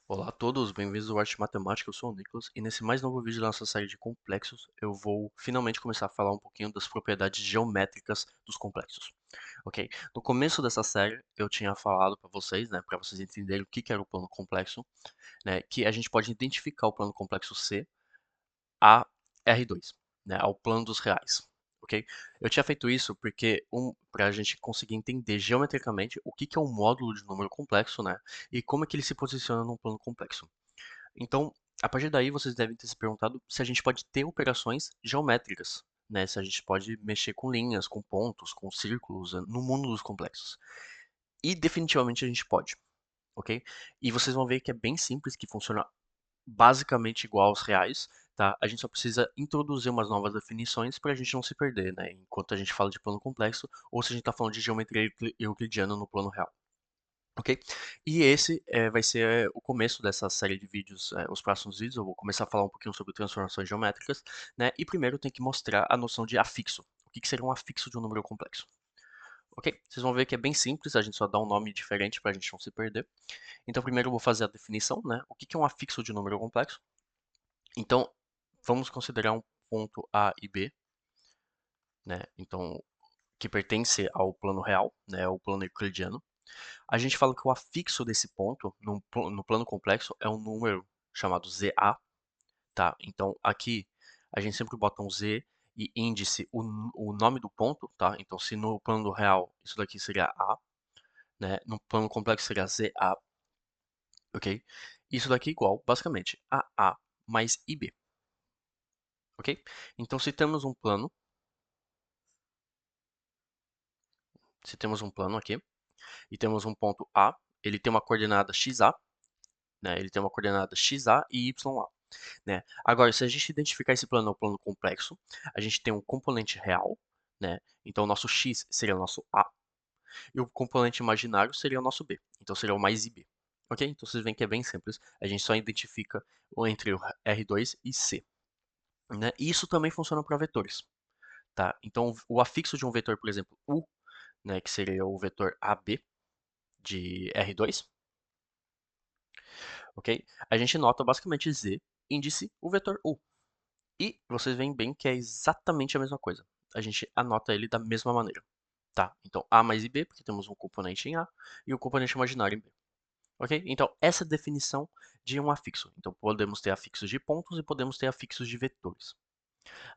Olá a todos, bem-vindos ao Arte Matemática, eu sou o Nicolas e nesse mais novo vídeo da nossa série de complexos eu vou finalmente começar a falar um pouquinho das propriedades geométricas dos complexos, ok? No começo dessa série eu tinha falado para vocês, né, para vocês entenderem o que que era o plano complexo, né, que a gente pode identificar o plano complexo C a R2, né, ao plano dos reais, ok? Eu tinha feito isso porque para a gente conseguir entender geometricamente o que que é um módulo de número complexo, né, e como é que ele se posiciona num plano complexo. Então, a partir daí, vocês devem ter se perguntado se a gente pode ter operações geométricas, né? Se a gente pode mexer com linhas, com pontos, com círculos, no mundo dos complexos. E definitivamente a gente pode, ok? E vocês vão ver que é bem simples, que funciona basicamente igual aos reais, tá? A gente só precisa introduzir umas novas definições para a gente não se perder, né? Enquanto a gente fala de plano complexo, ou se a gente está falando de geometria euclidiana no plano real. Ok? E esse vai ser o começo dessa série de vídeos, os próximos vídeos. Eu vou começar a falar um pouquinho sobre transformações geométricas, né? E primeiro eu tenho que mostrar a noção de afixo. O que que seria um afixo de um número complexo? Ok? Vocês vão ver que é bem simples, a gente só dá um nome diferente para a gente não se perder. Então, primeiro eu vou fazer a definição, né? O que que é um afixo de um número complexo? Então, vamos considerar um ponto A e B, né? Então, que pertence ao plano real, né? O plano euclidiano. A gente fala que o afixo desse ponto, no plano complexo, é um número chamado ZA, tá? Então, aqui, a gente sempre bota um Z e índice, o nome do ponto, tá? Então, se no plano real, isso daqui seria A, né? No plano complexo seria ZA, ok? Isso daqui é igual, basicamente, a A mais IB, ok? Então, se temos um plano aqui, e temos um ponto A, ele tem uma coordenada XA, né? Ele tem uma coordenada XA e YA. Né? Agora, se a gente identificar esse plano é um plano complexo, a gente tem um componente real, né? Então o nosso x seria o nosso a, e o componente imaginário seria o nosso b. Então seria o mais ib. Ok? Então vocês veem que é bem simples. A gente só identifica entre o R2 e C. Né? E isso também funciona para vetores. Tá? Então o afixo de um vetor, por exemplo, U, né, que seria o vetor AB de R2, ok? A gente nota basicamente Z, índice, o vetor U. E vocês veem bem que é exatamente a mesma coisa. A gente anota ele da mesma maneira. Tá? Então, A mais IB, porque temos um componente em A e um componente imaginário em B. Ok? Então, essa é a definição de um afixo. Então, podemos ter afixos de pontos e podemos ter afixos de vetores.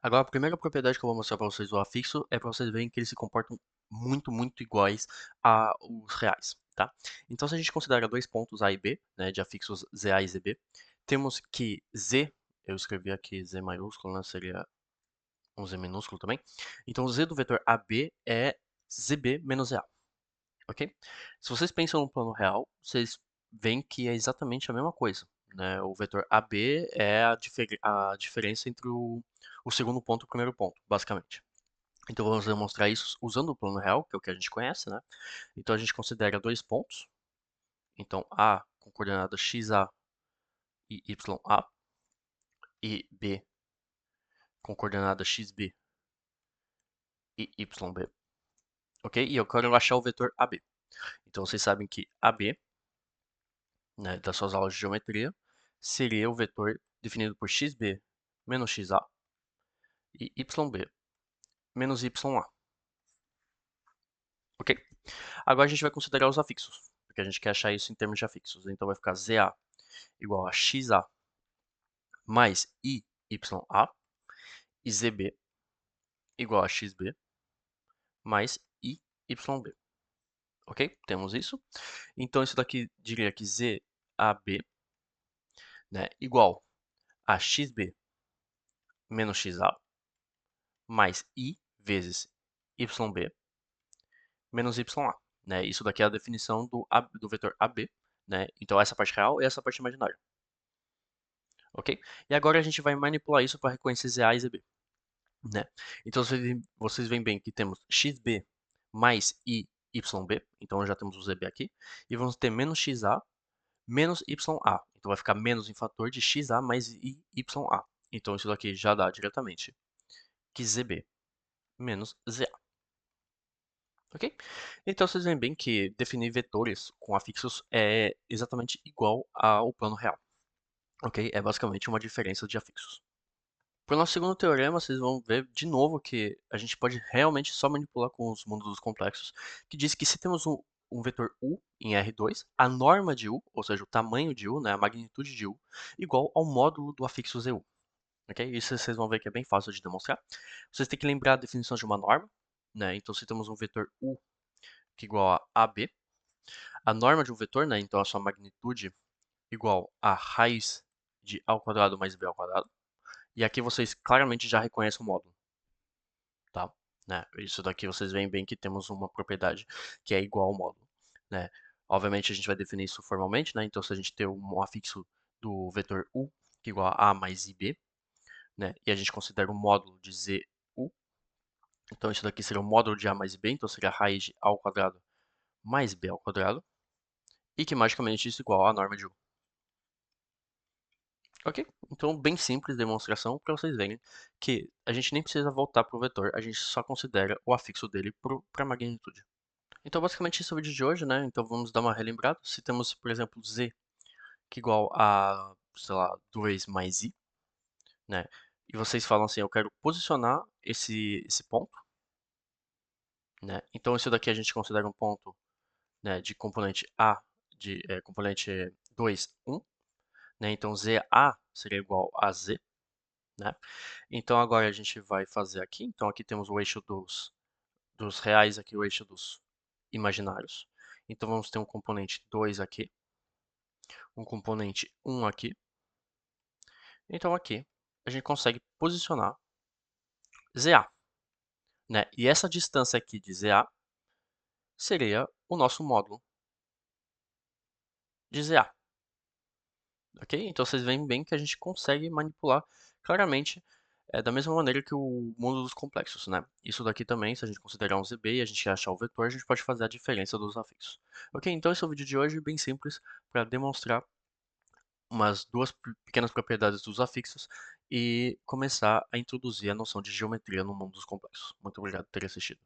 Agora, a primeira propriedade que eu vou mostrar para vocês do afixo é para vocês verem que eles se comportam muito iguais aos reais. Tá? Então, se a gente considera dois pontos A e B, né, de afixos ZA e ZB, temos que Z, eu escrevi aqui Z maiúsculo, né, seria um Z minúsculo também. Então, o Z do vetor AB é ZB menos ZA, ok? Se vocês pensam no plano real, vocês veem que é exatamente a mesma coisa, né? O vetor AB é a diferença entre o segundo ponto e o primeiro ponto, basicamente. Então, vamos demonstrar isso usando o plano real, que é o que a gente conhece, né? Então, a gente considera dois pontos. Então, A com coordenada XA e YA, e B com coordenada XB e YB, ok? E eu quero achar o vetor AB. Então vocês sabem que AB, né, das suas aulas de geometria, seria o vetor definido por xb menos xa e yb menos ya. Ok? Agora a gente vai considerar os afixos, porque a gente quer achar isso em termos de afixos. Então vai ficar za igual a xa mais iya e zb igual a xb mais iyb. Ok? Temos isso. Então isso daqui diria que zab, né, igual a xb menos xa mais I vezes YB menos YA. Né? Isso daqui é a definição do vetor AB. Né? Então, essa parte real e essa parte imaginária. Ok? E agora a gente vai manipular isso para reconhecer ZA e ZB. Né? Então, vocês veem bem que temos XB mais IYB. Então, já temos o ZB aqui. E vamos ter menos XA menos YA. Então, vai ficar menos em fator de XA mais IYA. Então, isso daqui já dá diretamente que ZB menos ZA. ok? Então vocês veem bem que definir vetores com afixos é exatamente igual ao plano real, ok? É basicamente uma diferença de afixos. Para o nosso segundo teorema, vocês vão ver de novo que a gente pode realmente só manipular com os módulos complexos, que diz que se temos um vetor u em R2, a norma de u, ou seja, o tamanho de u, né, a magnitude de u, igual ao módulo do afixo zu. Ok? Isso vocês vão ver que é bem fácil de demonstrar. Vocês têm que lembrar a definição de uma norma, né? Então, se temos um vetor u que é igual a AB, a norma de um vetor, né? Então, a sua magnitude igual a raiz de a ao quadrado mais b ao quadrado. E aqui vocês claramente já reconhecem o módulo, tá? Né? Isso daqui vocês veem bem que temos uma propriedade que é igual ao módulo, né? Obviamente a gente vai definir isso formalmente, né? Então se a gente ter um afixo do vetor u que é igual a mais ib, né? E a gente considera o módulo de zu, então isso daqui seria o módulo de a mais b, então seria a raiz de a ao quadrado mais b ao quadrado, e que magicamente isso é igual à norma de u. Ok? Então, bem simples demonstração para vocês verem que a gente nem precisa voltar para o vetor, a gente só considera o afixo dele para a magnitude. Então, basicamente, esse é o vídeo de hoje, né? Então, vamos dar uma relembrada. Se temos, por exemplo, z que é igual a, sei lá, 2 mais i, né? E vocês falam assim, eu quero posicionar esse ponto, né? Então, isso daqui a gente considera um ponto, né, de componente A, de componente 2, 1, né? Então, ZA seria igual a Z, né? Então, agora a gente vai fazer aqui. Então, aqui temos o eixo dos reais, aqui o eixo dos imaginários. Então, vamos ter um componente 2 aqui, um componente 1 aqui. Então, aqui a gente consegue posicionar ZA, né? E essa distância aqui de ZA seria o nosso módulo de ZA, ok? Então, vocês veem bem que a gente consegue manipular claramente da mesma maneira que o mundo dos complexos, né? Isso daqui também, se a gente considerar um ZB e a gente achar o vetor, a gente pode fazer a diferença dos afixos. Ok, então esse é o vídeo de hoje, bem simples, para demonstrar umas duas pequenas propriedades dos afixos e começar a introduzir a noção de geometria no mundo dos complexos. Muito obrigado por ter assistido.